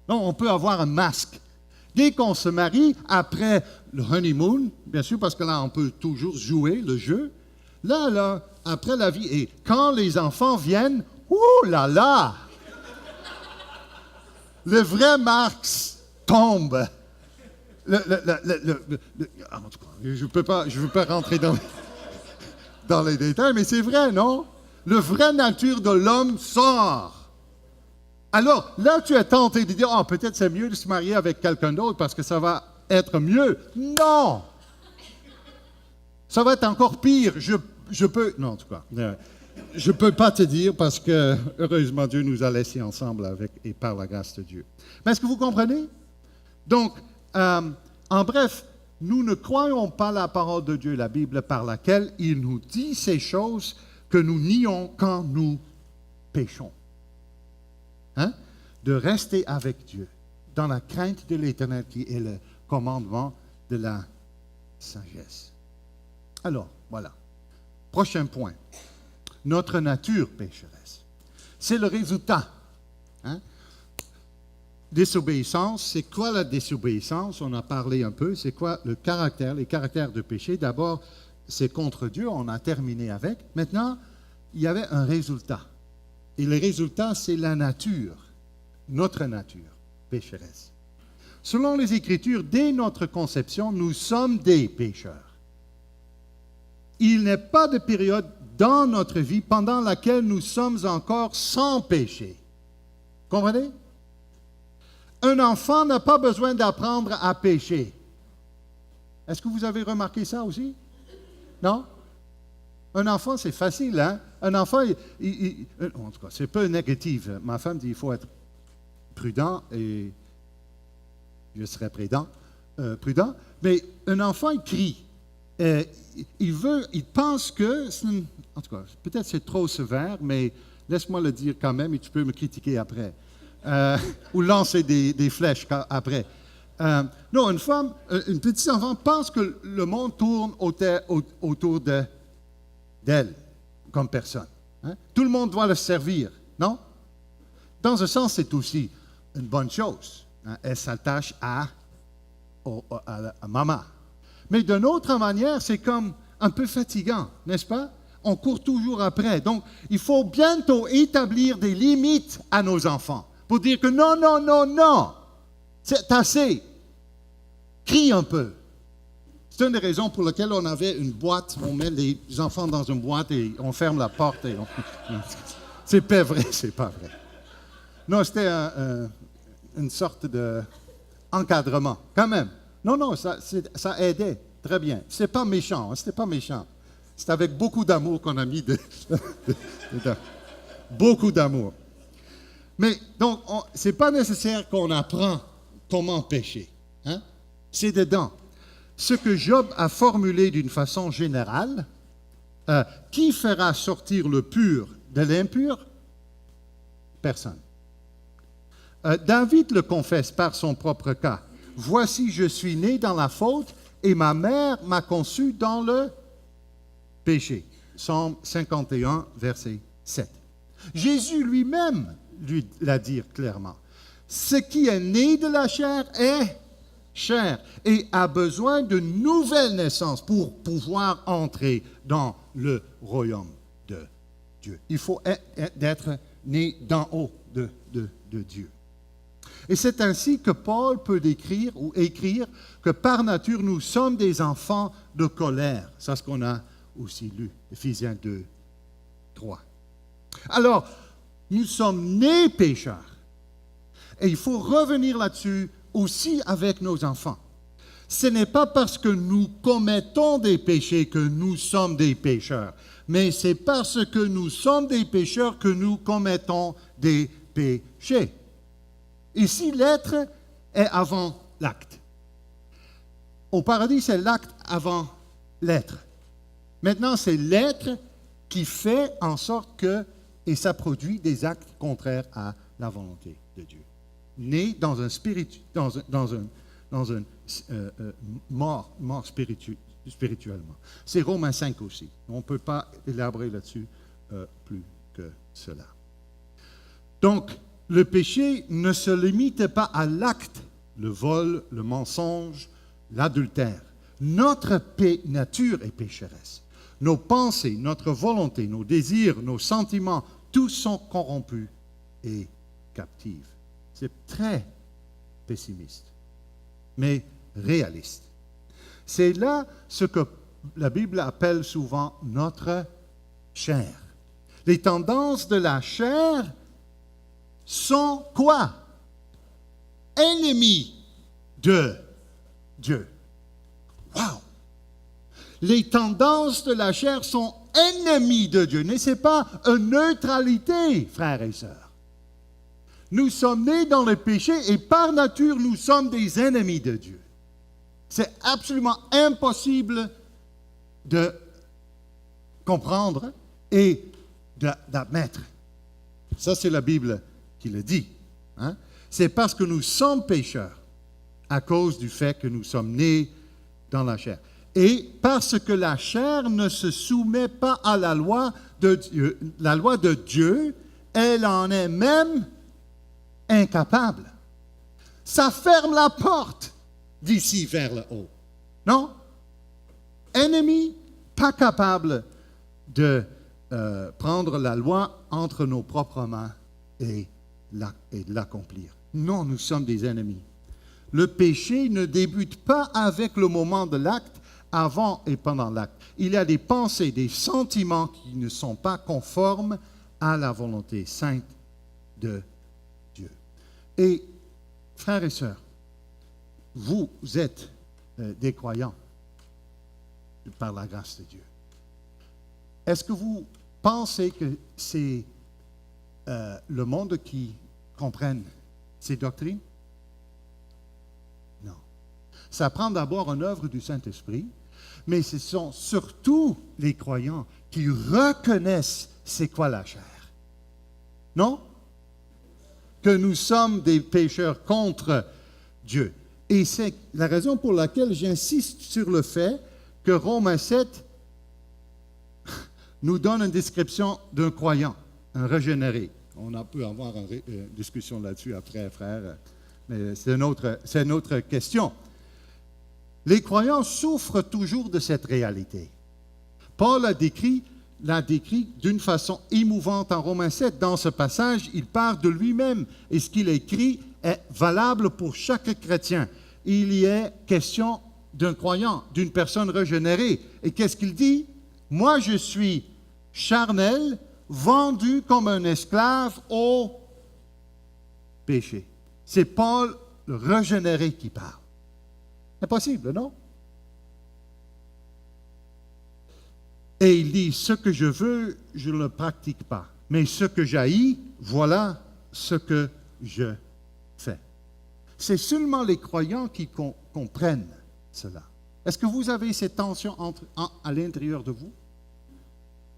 Non, on peut avoir un masque. Dès qu'on se marie, après le honeymoon, bien sûr, parce que là, on peut toujours jouer le jeu. Là, après la vie, et quand les enfants viennent, ouh là là! Le vrai Marx tombe. En tout cas, je ne veux pas rentrer dans les détails, mais c'est vrai, non? Le vrai nature de l'homme sort. Alors, là, tu es tenté de dire, peut-être c'est mieux de se marier avec quelqu'un d'autre parce que ça va être mieux. Non! Ça va être encore pire. Je peux... Non, en tout cas, je ne peux pas te dire parce que, heureusement, Dieu nous a laissés ensemble avec et par la grâce de Dieu. Mais est-ce que vous comprenez? Donc, en bref, nous ne croyons pas la parole de Dieu, la Bible, par laquelle il nous dit ces choses que nous nions quand nous péchons. Hein? De rester avec Dieu, dans la crainte de l'Éternel qui est le commandement de la sagesse. Alors, voilà. Prochain point. Notre nature pécheresse. C'est le résultat. Hein? Désobéissance, c'est quoi la désobéissance? On a parlé un peu. C'est quoi le caractère, les caractères de péché? D'abord, c'est contre Dieu, on a terminé avec. Maintenant, il y avait un résultat. Et le résultat, c'est la nature, notre nature pécheresse. Selon les Écritures, dès notre conception, nous sommes des pécheurs. Il n'est pas de période dans notre vie pendant laquelle nous sommes encore sans péché. Comprenez? Un enfant n'a pas besoin d'apprendre à pécher. Est-ce que vous avez remarqué ça aussi? Non? Un enfant, c'est facile, hein? Un enfant, en tout cas, c'est peu négatif. Ma femme dit qu'il faut être prudent et je serai prudent. Mais un enfant, il crie. Il pense que, en tout cas, peut-être c'est trop sévère, mais laisse-moi le dire quand même et tu peux me critiquer après. Ou lancer des flèches après. Non, une petite enfant pense que le monde tourne autour d'elle, comme personne. Hein? Tout le monde doit le servir, non? Dans un sens, c'est aussi une bonne chose. Hein? Elle s'attache à maman. Mais d'une autre manière, c'est comme un peu fatigant, n'est-ce pas? On court toujours après. Donc, il faut bientôt établir des limites à nos enfants pour dire que non, c'est assez. Crie un peu. C'est une des raisons pour lesquelles on avait une boîte, on met les enfants dans une boîte et on ferme la porte. C'est pas vrai, c'est pas vrai. Non, c'était une sorte d'encadrement, quand même. Non, ça aidait très bien. C'est pas méchant, c'était pas méchant. C'est avec beaucoup d'amour qu'on a mis beaucoup d'amour. Mais donc, c'est pas nécessaire qu'on apprend comment pécher. Hein? C'est dedans. Ce que Job a formulé d'une façon générale, qui fera sortir le pur de l'impur? Personne. David le confesse par son propre cas. Voici, je suis né dans la faute et ma mère m'a conçu dans le péché. Psaume 51, verset 7. Jésus lui-même l'a dit clairement. Ce qui est né de la chair est chair et a besoin de nouvelle naissance pour pouvoir entrer dans le royaume de Dieu. Il faut être né d'en haut de Dieu. Et c'est ainsi que Paul peut décrire ou écrire que par nature, nous sommes des enfants de colère. C'est ce qu'on a aussi lu, Éphésiens 2, 3. Alors, nous sommes nés pécheurs. Et il faut revenir là-dessus aussi avec nos enfants. Ce n'est pas parce que nous commettons des péchés que nous sommes des pécheurs, mais c'est parce que nous sommes des pécheurs que nous commettons des péchés. Ici, l'être est avant l'acte. Au paradis, c'est l'acte avant l'être. Maintenant, c'est l'être qui fait en sorte que, et ça produit des actes contraires à la volonté de Dieu. Né dans un mort spirituellement. C'est Romains 5 aussi. On ne peut pas élaborer là-dessus plus que cela. Donc, le péché ne se limite pas à l'acte, le vol, le mensonge, l'adultère. Notre nature est pécheresse. Nos pensées, notre volonté, nos désirs, nos sentiments, tous sont corrompus et captifs. C'est très pessimiste, mais réaliste. C'est là ce que la Bible appelle souvent notre chair. Les tendances de la chair sont quoi? Ennemis de Dieu. Wow! Les tendances de la chair sont ennemis de Dieu. Ce n'est pas une neutralité, frères et sœurs. Nous sommes nés dans le péché et par nature, nous sommes des ennemis de Dieu. C'est absolument impossible de comprendre et d'admettre. Ça, c'est la Bible qui le dit. Hein? C'est parce que nous sommes pécheurs à cause du fait que nous sommes nés dans la chair. Et parce que la chair ne se soumet pas à la loi de Dieu, elle en est même incapable. Ça ferme la porte d'ici vers le haut. Non? Ennemi, pas capable de prendre la loi entre nos propres mains et de l'accomplir. Non, nous sommes des ennemis. Le péché ne débute pas avec le moment de l'acte, avant et pendant l'acte. Il y a des pensées, des sentiments qui ne sont pas conformes à la volonté sainte de Dieu. Et, frères et sœurs, vous êtes des croyants par la grâce de Dieu. Est-ce que vous pensez que c'est le monde qui comprenne ces doctrines? Non. Ça prend d'abord une œuvre du Saint-Esprit, mais ce sont surtout les croyants qui reconnaissent c'est quoi la chair. Non? Que nous sommes des pécheurs contre Dieu. Et c'est la raison pour laquelle j'insiste sur le fait que Romains 7 nous donne une description d'un croyant, un régénéré. On peut avoir une discussion là-dessus après, frère, mais c'est une autre question. Les croyants souffrent toujours de cette réalité. Paul l'a décrit d'une façon émouvante en Romains 7. Dans ce passage, il parle de lui-même et ce qu'il écrit est valable pour chaque chrétien. Il y est question d'un croyant, d'une personne régénérée. Et qu'est-ce qu'il dit? Moi, je suis charnel, vendu comme un esclave au péché. C'est Paul, le régénéré, qui parle. Impossible, non? Et il dit, ce que je veux, je ne le pratique pas. Mais ce que j'haïs, voilà ce que je fais. C'est seulement les croyants qui comprennent cela. Est-ce que vous avez cette tension à l'intérieur de vous?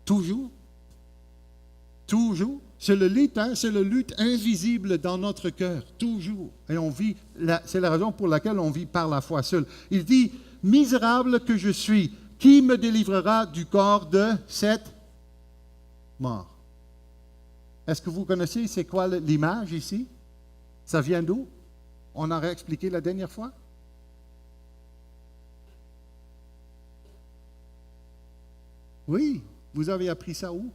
Toujours? Toujours? C'est le lutte invisible dans notre cœur, toujours. Et on vit, c'est la raison pour laquelle on vit par la foi seule. Il dit, misérable que je suis, qui me délivrera du corps de cette mort? Est-ce que vous connaissez, c'est quoi l'image ici? Ça vient d'où? On a expliqué la dernière fois? Oui, vous avez appris ça où?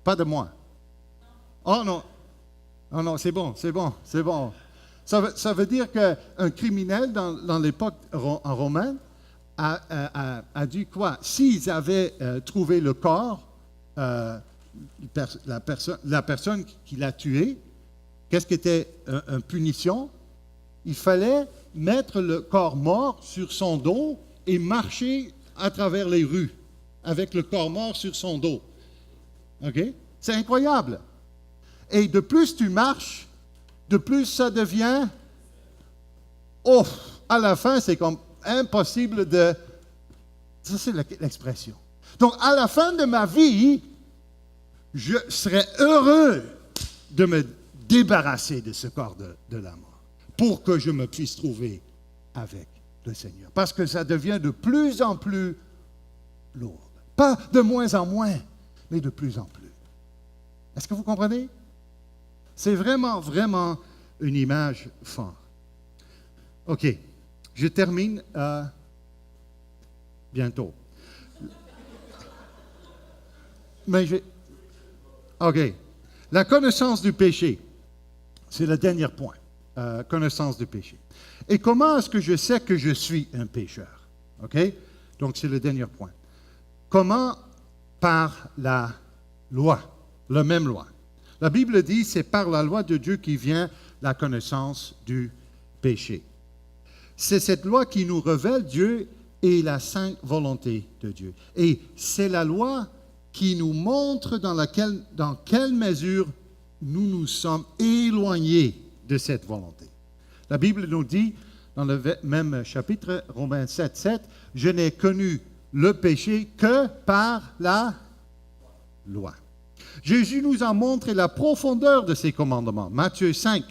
Pas de moi. Oh non. Oh non, c'est bon, c'est bon, c'est bon. Ça veut dire qu'un criminel dans l'époque romaine a dû quoi? S'ils avaient trouvé le corps, la personne qui l'a tué, qu'est-ce qui était une punition? Il fallait mettre le corps mort sur son dos et marcher à travers les rues avec le corps mort sur son dos. OK? C'est incroyable. Et de plus tu marches, de plus ça devient... Oh, à la fin, c'est comme impossible de... Ça, c'est l'expression. Donc, à la fin de ma vie, je serais heureux de me débarrasser de ce corps de la mort pour que je me puisse trouver avec le Seigneur. Parce que ça devient de plus en plus lourd. Pas de moins en moins, mais de plus en plus. Est-ce que vous comprenez? C'est vraiment, vraiment une image forte. OK, je termine bientôt. OK, la connaissance du péché, c'est le dernier point, connaissance du péché. Et comment est-ce que je sais que je suis un pécheur? OK, donc c'est le dernier point. Comment? Par la loi, la même loi. La Bible dit, c'est par la loi de Dieu qui vient la connaissance du péché. C'est cette loi qui nous révèle Dieu et la sainte volonté de Dieu. Et c'est la loi qui nous montre dans quelle mesure nous nous sommes éloignés de cette volonté. La Bible nous dit, dans le même chapitre, Romains 7, 7, « Je n'ai connu le péché que par la loi. » Jésus nous a montré la profondeur de ses commandements. Matthieu 5,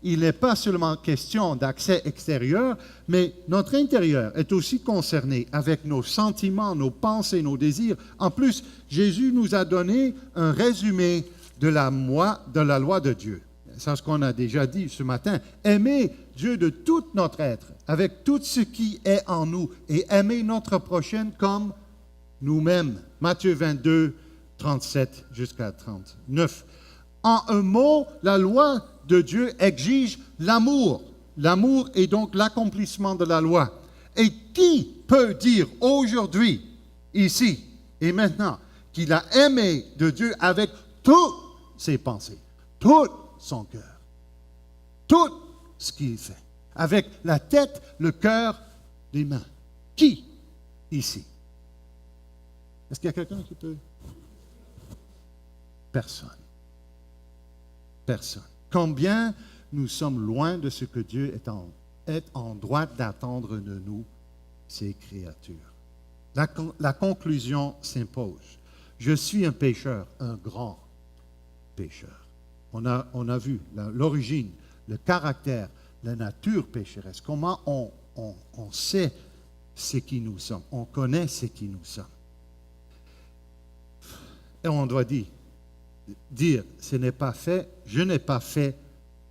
il n'est pas seulement question d'accès extérieur, mais notre intérieur est aussi concerné avec nos sentiments, nos pensées, nos désirs. En plus, Jésus nous a donné un résumé de la loi de Dieu. C'est ce qu'on a déjà dit ce matin. Aimer Dieu de tout notre être, avec tout ce qui est en nous, et aimer notre prochain comme nous-mêmes. Matthieu 22, 37 jusqu'à 39. En un mot, la loi de Dieu exige l'amour. L'amour est donc l'accomplissement de la loi. Et qui peut dire aujourd'hui, ici et maintenant, qu'il a aimé de Dieu avec toutes ses pensées, tout son cœur, tout ce qu'il fait, avec la tête, le cœur, les mains? Qui ici? Est-ce qu'il y a quelqu'un qui peut? Personne. Personne. Combien nous sommes loin de ce que Dieu est en droit d'attendre de nous, ses créatures. La conclusion s'impose. Je suis un pécheur, un grand pécheur. On a vu l'origine, le caractère, la nature pécheresse. Comment on sait ce qui nous sommes. On connaît ce qui nous sommes. Et on doit dire, ce n'est pas fait, je n'ai pas fait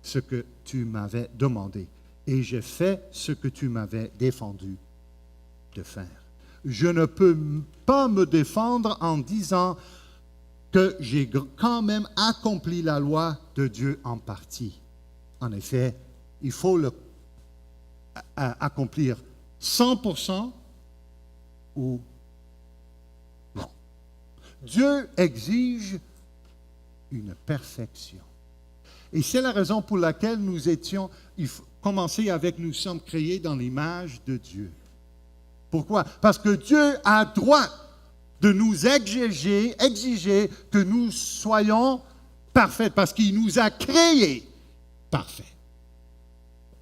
ce que tu m'avais demandé, et j'ai fait ce que tu m'avais défendu de faire. Je ne peux pas me défendre en disant que j'ai quand même accompli la loi de Dieu en partie. En effet, il faut accomplir 100% ou non. Dieu exige une perfection. Et c'est la raison pour laquelle il faut commencer avec nous sommes créés dans l'image de Dieu. Pourquoi? Parce que Dieu a droit de nous exiger que nous soyons parfaits, parce qu'il nous a créés parfaits.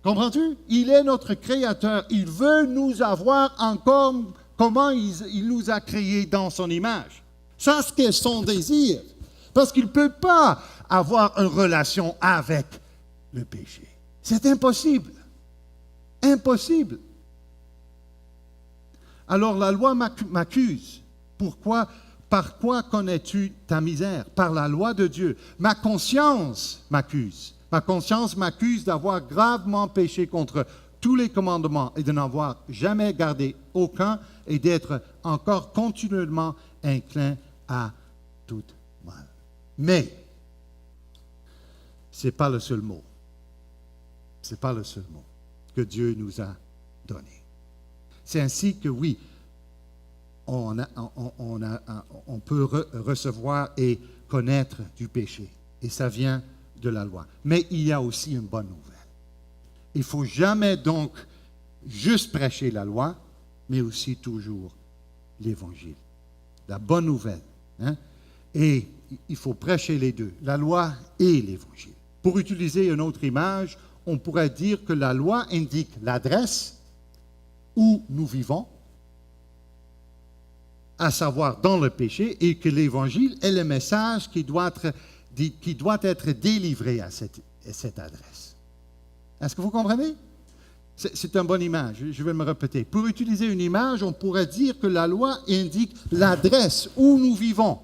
Comprends-tu? Il est notre créateur. Il veut nous avoir encore comment il nous a créés dans son image. Ça, c'est son désir. Parce qu'il ne peut pas avoir une relation avec le péché. C'est impossible. Impossible. Alors la loi m'accuse. Pourquoi? Par quoi connais-tu ta misère? Par la loi de Dieu. Ma conscience m'accuse. Ma conscience m'accuse d'avoir gravement péché contre tous les commandements et de n'avoir jamais gardé aucun et d'être encore continuellement inclin à tout mal. Mais, ce n'est pas le seul mot. Ce n'est pas le seul mot que Dieu nous a donné. C'est ainsi que oui, on peut recevoir et connaître du péché. Et ça vient de la loi. Mais il y a aussi une bonne nouvelle. Il ne faut jamais donc juste prêcher la loi, mais aussi toujours l'Évangile. La bonne nouvelle. Hein? Et il faut prêcher les deux, la loi et l'Évangile. Pour utiliser une autre image, on pourrait dire que la loi indique l'adresse où nous vivons, à savoir dans le péché, et que l'Évangile est le message qui doit être délivré à cette adresse. Est-ce que vous comprenez? C'est une bonne image, je vais me répéter. Pour utiliser une image, on pourrait dire que la loi indique l'adresse où nous vivons,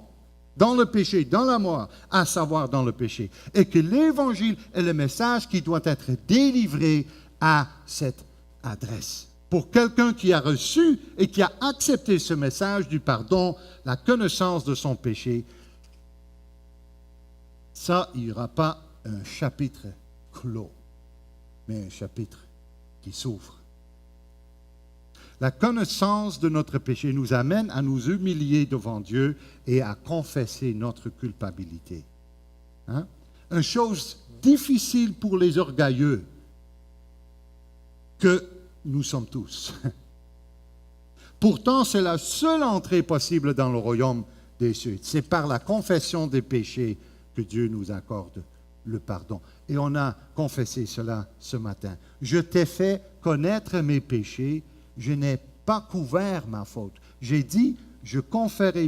dans le péché, dans la mort, à savoir dans le péché, et que l'Évangile est le message qui doit être délivré à cette adresse. Pour quelqu'un qui a reçu et qui a accepté ce message du pardon, la connaissance de son péché, ça, il n'y aura pas un chapitre clos, mais un chapitre qui s'ouvre. La connaissance de notre péché nous amène à nous humilier devant Dieu et à confesser notre culpabilité. Hein? Une chose difficile pour les orgueilleux que nous sommes tous. Pourtant, c'est la seule entrée possible dans le royaume des cieux. C'est par la confession des péchés que Dieu nous accorde le pardon. Et on a confessé cela ce matin. Je t'ai fait connaître mes péchés, je n'ai pas couvert ma faute. J'ai dit, je confesserai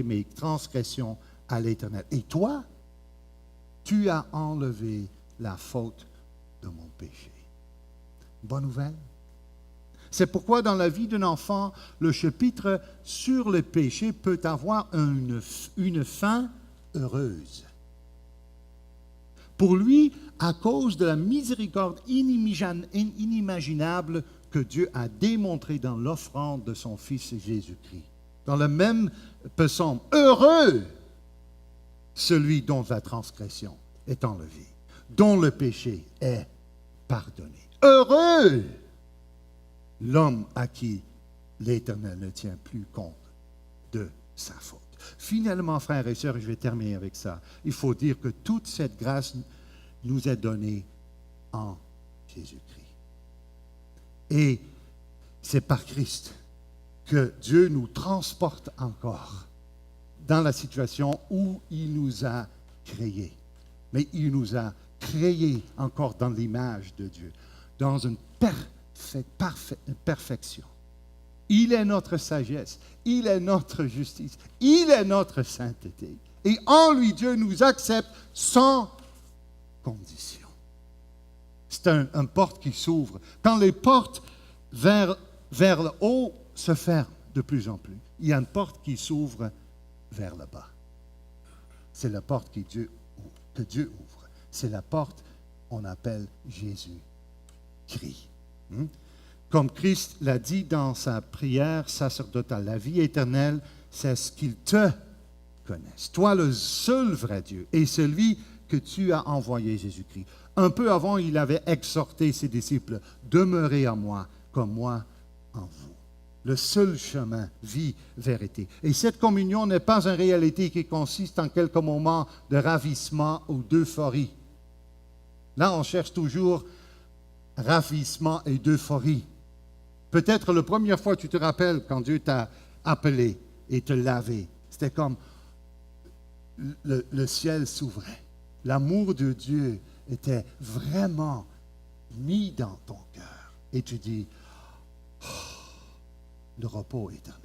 mes transgressions à l'Éternel. Et toi, tu as enlevé la faute de mon péché. Bonne nouvelle. C'est pourquoi dans la vie d'un enfant, le chapitre sur le péché peut avoir une fin heureuse. Pour lui, à cause de la miséricorde inimaginable que Dieu a démontrée dans l'offrande de son Fils Jésus-Christ. Dans le même psaume, heureux celui dont la transgression est enlevée, dont le péché est pardonné. Heureux l'homme à qui l'Éternel ne tient plus compte de sa faute. Finalement, frères et sœurs, je vais terminer avec ça. Il faut dire que toute cette grâce nous est donnée en Jésus-Christ. Et c'est par Christ que Dieu nous transporte encore dans la situation où il nous a créés. Mais il nous a créés encore dans l'image de Dieu, dans une perfection. Il est notre sagesse, il est notre justice, il est notre sainteté. Et en lui, Dieu nous accepte sans condition. C'est une porte qui s'ouvre. Quand les portes vers le haut se ferment de plus en plus, il y a une porte qui s'ouvre vers le bas. C'est la porte que Dieu ouvre. C'est la porte qu'on appelle Jésus-Christ. Comme Christ l'a dit dans sa prière sacerdotale, la vie éternelle, c'est ce qu'ils te connaissent. Toi, le seul vrai Dieu, et celui que tu as envoyé, Jésus-Christ. Un peu avant, il avait exhorté ses disciples, demeurez en moi, comme moi en vous. Le seul chemin, vie, vérité. Et cette communion n'est pas une réalité qui consiste en quelques moments de ravissement ou d'euphorie. Là, on cherche toujours ravissement et d'euphorie. Peut-être la première fois, tu te rappelles, quand Dieu t'a appelé et te lavé, c'était comme le ciel s'ouvrait. L'amour de Dieu était vraiment mis dans ton cœur. Et tu dis, oh, le repos éternel.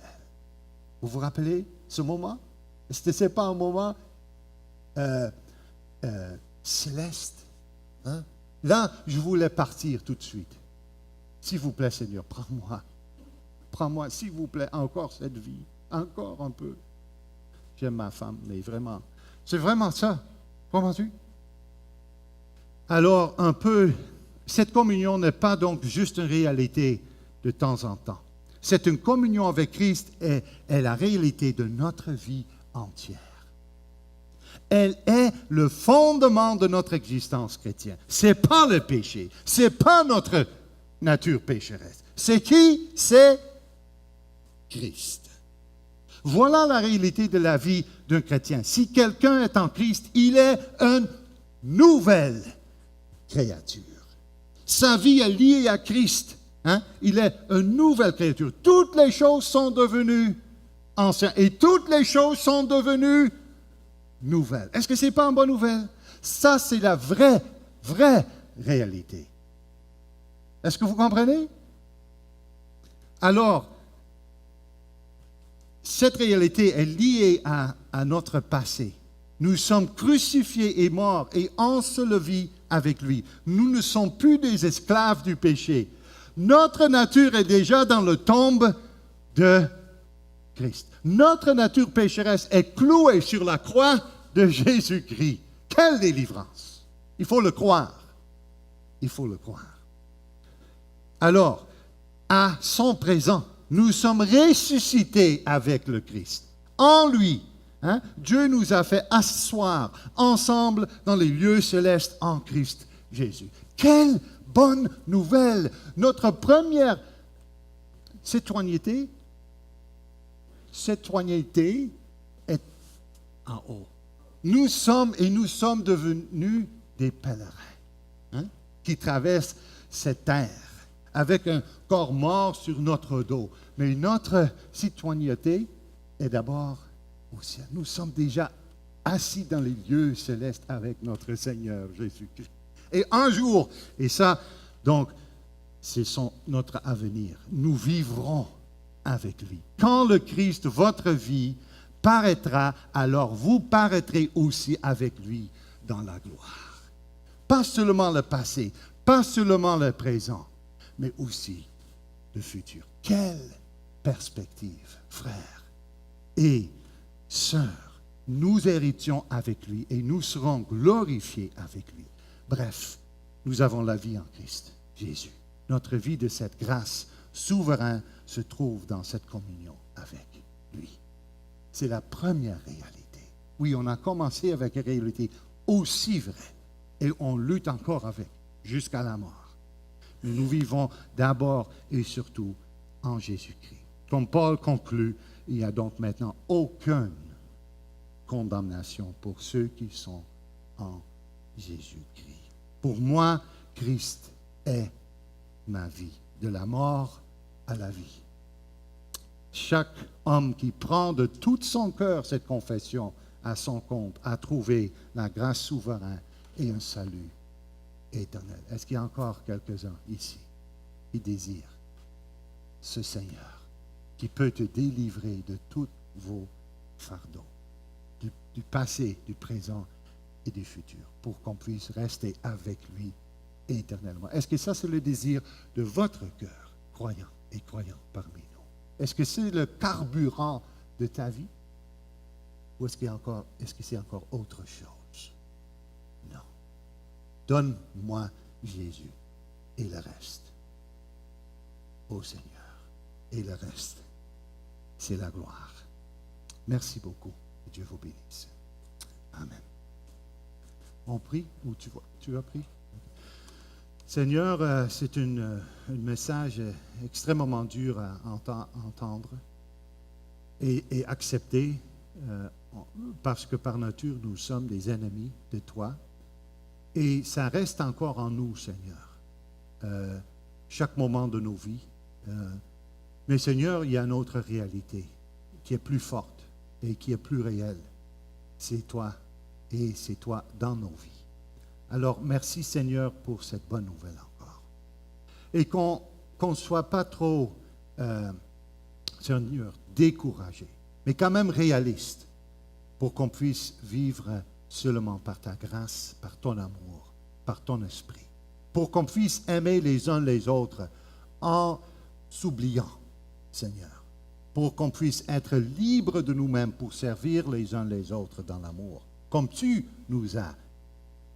Vous vous rappelez ce moment? Ce n'est pas un moment céleste. Hein? Là, je voulais partir tout de suite. S'il vous plaît, Seigneur, prends-moi. Prends-moi, s'il vous plaît, encore cette vie. Encore un peu. J'aime ma femme, mais vraiment. C'est vraiment ça. Comprends-tu? Alors, un peu cette communion n'est pas donc juste une réalité de temps en temps. C'est une communion avec Christ et est la réalité de notre vie entière. Elle est le fondement de notre existence chrétienne. Ce n'est pas le péché. Ce n'est pas notre nature pécheresse. C'est qui? C'est Christ. Voilà la réalité de la vie d'un chrétien. Si quelqu'un est en Christ, il est une nouvelle créature. Sa vie est liée à Christ. Il est une nouvelle créature. Toutes les choses sont devenues anciennes et toutes les choses sont devenues nouvelles. Est-ce que ce n'est pas une bonne nouvelle? Ça, c'est la vraie réalité. Est-ce que vous comprenez? Alors, cette réalité est liée à notre passé. Nous sommes crucifiés et morts et ensevelis avec lui. Nous ne sommes plus des esclaves du péché. Notre nature est déjà dans le tombe de Christ. Notre nature pécheresse est clouée sur la croix de Jésus-Christ. Quelle délivrance! Il faut le croire. Il faut le croire. Alors, à son présent, nous sommes ressuscités avec le Christ. En lui, Dieu nous a fait asseoir ensemble dans les lieux célestes en Christ Jésus. Quelle bonne nouvelle! Notre première citoyenneté est en haut. Nous sommes devenus des pèlerins qui traversent cette terre avec un corps mort sur notre dos. Mais notre citoyenneté est d'abord au ciel. Nous sommes déjà assis dans les lieux célestes avec notre Seigneur Jésus-Christ. Et un jour, et ça, donc, c'est notre avenir. Nous vivrons avec lui. Quand le Christ, votre vie, paraîtra, alors vous paraîtrez aussi avec lui dans la gloire. Pas seulement le passé, pas seulement le présent, mais aussi le futur. Quelle perspective, frères et sœurs. Nous héritions avec lui et nous serons glorifiés avec lui. Bref, nous avons la vie en Christ, Jésus. Notre vie de cette grâce souveraine se trouve dans cette communion avec lui. C'est la première réalité. Oui, on a commencé avec une réalité aussi vraie et on lutte encore avec jusqu'à la mort. Mais nous vivons d'abord et surtout en Jésus-Christ. Comme Paul conclut, il n'y a donc maintenant aucune condamnation pour ceux qui sont en Jésus-Christ. Pour moi, Christ est ma vie, de la mort à la vie. Chaque homme qui prend de tout son cœur cette confession à son compte a trouvé la grâce souveraine et un salut éternel. Est-ce qu'il y a encore quelques-uns ici qui désirent ce Seigneur qui peut te délivrer de tous vos fardeaux, du passé, du présent et du futur, pour qu'on puisse rester avec lui éternellement? Est-ce que ça, c'est le désir de votre cœur, croyant et croyant parmi nous? Est-ce que c'est le carburant de ta vie? Ou est-ce que c'est encore autre chose? Non. Donne-moi Jésus et le reste au Seigneur. Et le reste, c'est la gloire. Merci beaucoup. Que Dieu vous bénisse. Amen. On prie ou tu as prié? Seigneur, c'est un message extrêmement dur à entendre et accepter parce que par nature, nous sommes des ennemis de toi. Et ça reste encore en nous, Seigneur, chaque moment de nos vies. Mais Seigneur, il y a une autre réalité qui est plus forte et qui est plus réelle. C'est toi et c'est toi dans nos vies. Alors, merci Seigneur pour cette bonne nouvelle encore. Et qu'on ne soit pas trop, Seigneur, découragé, mais quand même réaliste, pour qu'on puisse vivre seulement par ta grâce, par ton amour, par ton esprit. Pour qu'on puisse aimer les uns les autres en s'oubliant, Seigneur. Pour qu'on puisse être libres de nous-mêmes pour servir les uns les autres dans l'amour, comme tu nous as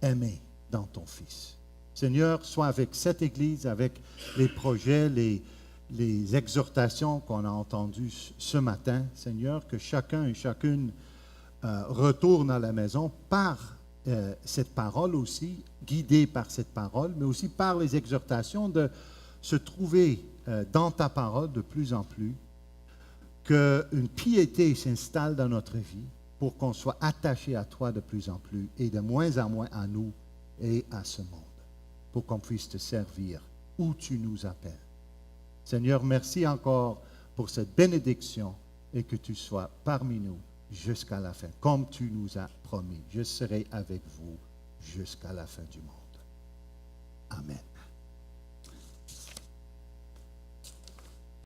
aimés dans ton Fils. Seigneur, sois avec cette Église, avec les projets, les exhortations qu'on a entendues ce matin. Seigneur, que chacun et chacune retourne à la maison par cette parole aussi, guidé par cette parole, mais aussi par les exhortations de se trouver dans ta parole de plus en plus, qu'une piété s'installe dans notre vie pour qu'on soit attaché à toi de plus en plus et de moins en moins à nous et à ce monde, pour qu'on puisse te servir où tu nous appelles. Seigneur, merci encore pour cette bénédiction et que tu sois parmi nous jusqu'à la fin, comme tu nous as promis. Je serai avec vous jusqu'à la fin du monde. Amen.